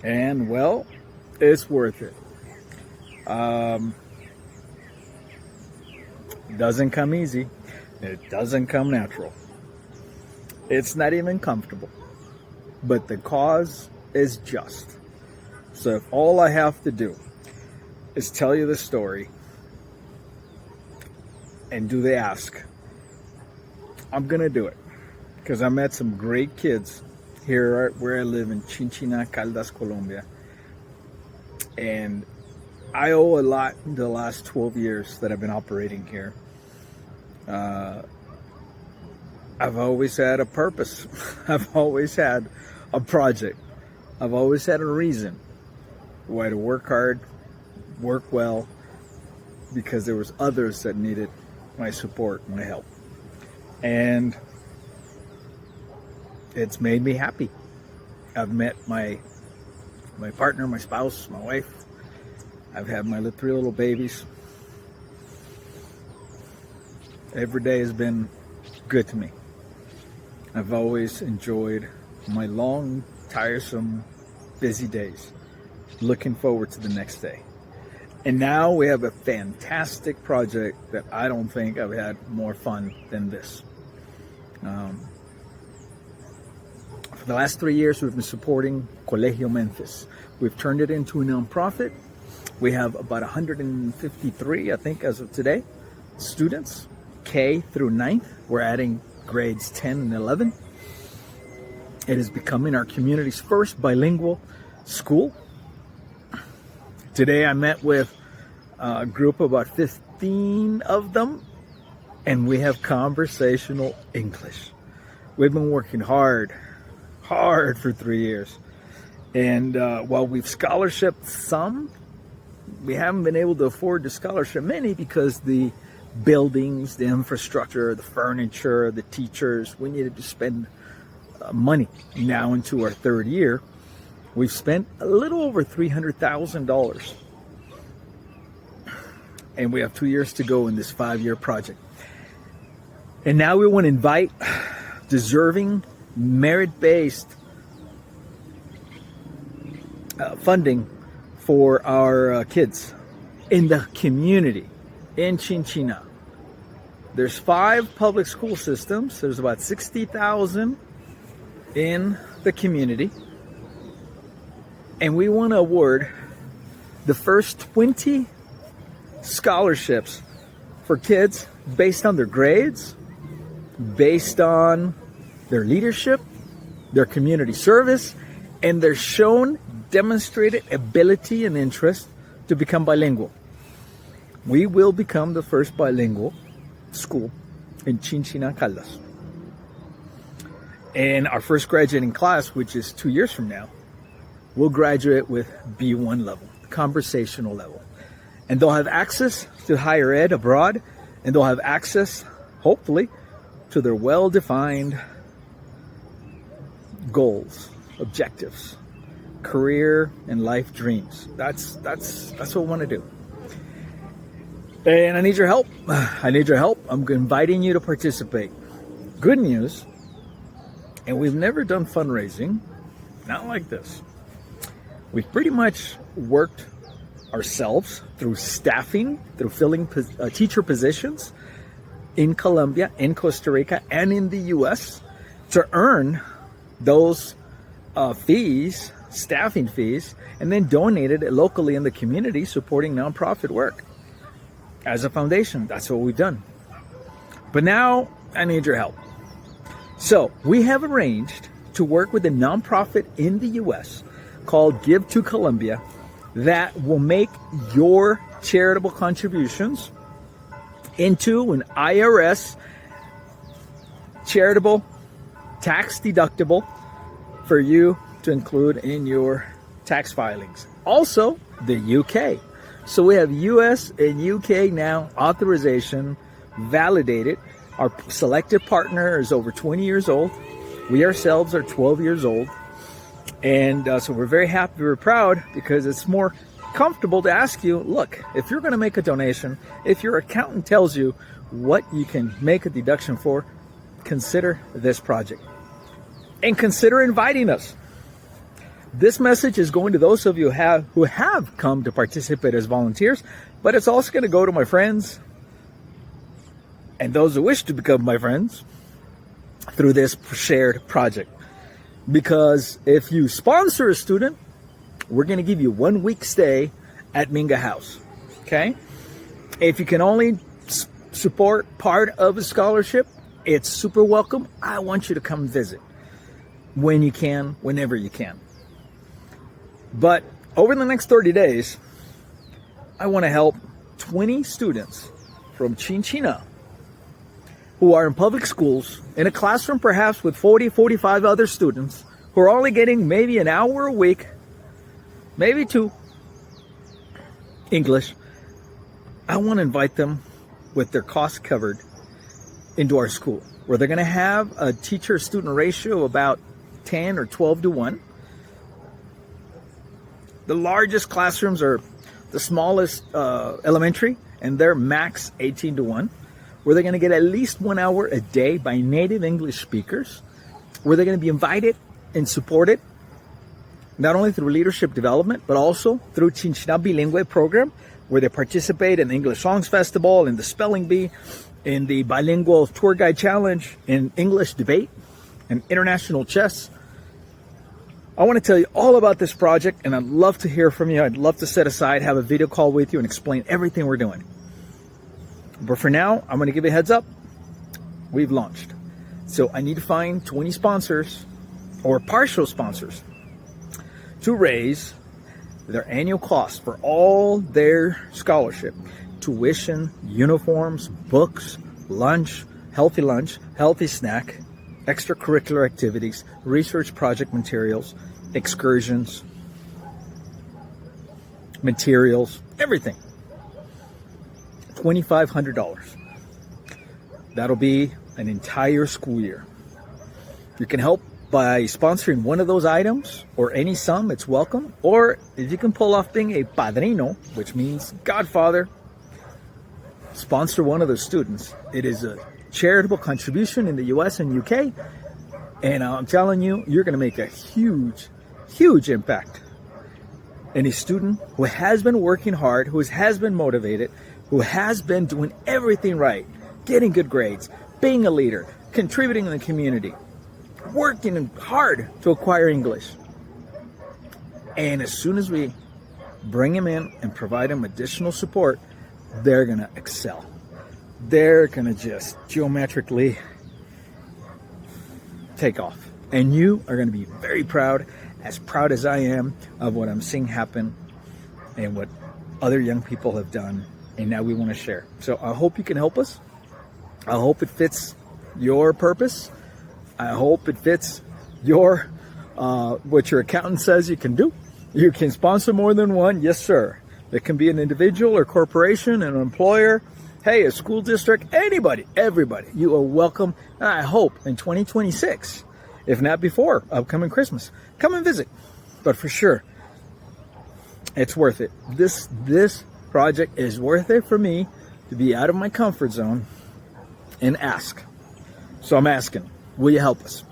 And well, it's worth it. Doesn't come easy. It doesn't come natural. It's not even comfortable. But the cause is just. So if all I have to do is tell you the story and do the ask, I'm gonna do it. Because I met some great kids here where I live in Chinchina, Caldas, Colombia. And I owe a lot in the last 12 years that I've been operating here. I've always had a purpose. I've always had a project. I've always had a reason why to work hard, work well, because there was others that needed my support, my help. And it's made me happy. I've met my partner, my spouse, my wife. I've had my 3 little babies. Every day has been good to me. I've always enjoyed my long, tiresome, busy days, looking forward to the next day. And now we have a fantastic project that I don't think I've had more fun than this. For the last 3 years, we've been supporting Colegio Menfis. We've turned it into a nonprofit. We have about 153, I think, as of today, students, K through 9th. We're adding grades 10 and 11. It is becoming our community's first bilingual school. Today I met with a group of about 15 of them, and we have conversational English. We've been working hard for 3 years. And while we've scholarshiped some, we haven't been able to afford to scholarship many because the buildings, the infrastructure, the furniture, the teachers, we needed to spend money. Now into our 3rd year, we've spent a little over $300,000. And we have 2 years to go in this 5-year project. And now we want to invite deserving, merit-based funding for our kids in the community in Chinchina. There's 5 public school systems. There's about 60,000 in the community. And we want to award the first 20 scholarships for kids based on their grades, based on their leadership, their community service, and their shown demonstrated ability and interest to become bilingual. We will become the first bilingual school in Chinchina, Caldas. And our first graduating class, which is 2 years from now, will graduate with B1 level, conversational level. And they'll have access to higher ed abroad, and they'll have access, hopefully, to their well-defined goals, objectives, career and life dreams. That's what we want to do. And I need your help. I need your help. I'm inviting you to participate. Good news, and we've never done fundraising, not like this. We've pretty much worked ourselves through staffing, through filling teacher positions in Colombia, in Costa Rica, and in the US to earn those fees, staffing fees, and then donated it locally in the community supporting nonprofit work. As a foundation, that's what we've done. But now I need your help. So we have arranged to work with a nonprofit in the US called Give to Colombia that will make your charitable contributions into an IRS charitable tax deductible for you to include in your tax filings. Also, the UK. So we have US and UK now authorization validated. Our selected partner is over 20 years old. We ourselves are 12 years old. And so we're very happy, we're proud, because it's more comfortable to ask you, look, if you're going to make a donation, if your accountant tells you what you can make a deduction for, consider this project. And consider inviting us. This message is going to those of you who have come to participate as volunteers, but it's also going to go to my friends and those who wish to become my friends through this shared project. Because if you sponsor a student, we're going to give you 1 week stay at Minga House. Okay? If you can only support part of a scholarship, it's super welcome. I want you to come visit when you can, whenever you can. But over the next 30 days, I want to help 20 students from Chinchina who are in public schools, in a classroom perhaps with 40, 45 other students who are only getting maybe an hour a week, maybe 2, English. I want to invite them with their costs covered into our school, where they're going to have a teacher-student ratio of about 10 or 12 to 1. The largest classrooms are the smallest elementary, and they're max 18 to 1, where they're going to get at least 1 hour a day by native English speakers, where they're going to be invited and supported, not only through leadership development, but also through Chinchina Bilingual program, where they participate in the English Songs Festival, in the Spelling Bee, in the Bilingual Tour Guide Challenge, in English Debate, and International Chess. I want to tell you all about this project, and I'd love to hear from you. I'd love to set aside, have a video call with you, and explain everything we're doing. But for now, I'm going to give you a heads up. We've launched. So I need to find 20 sponsors, or partial sponsors, to raise their annual cost for all their scholarship, tuition, uniforms, books, lunch, healthy snack, extracurricular activities, research project materials, excursions, materials, everything. $2,500. That'll be an entire school year. You can help by sponsoring one of those items or any sum, it's welcome. Or if you can pull off being a padrino, which means godfather, sponsor one of those students. It is a charitable contribution in the US and UK, and I'm telling you, you're going to make a huge impact. Any student who has been working hard, who has been motivated, who has been doing everything right, getting good grades, being a leader, contributing in the community, working hard to acquire English. And as soon as we bring them in and provide them additional support, they're going to excel. They're going to just geometrically take off. And you are going to be very proud as I am of what I'm seeing happen and what other young people have done. And now we want to share. So I hope you can help us. I hope it fits your purpose. I hope it fits your what your accountant says you can do. You can sponsor more than one. Yes, sir. It can be an individual or corporation, an employer, hey, a school district, anybody, everybody. You are welcome. And I hope in 2026, if not before, upcoming Christmas, come and visit. But for sure, it's worth it. This project is worth it for me to be out of my comfort zone and ask. So I'm asking, will you help us?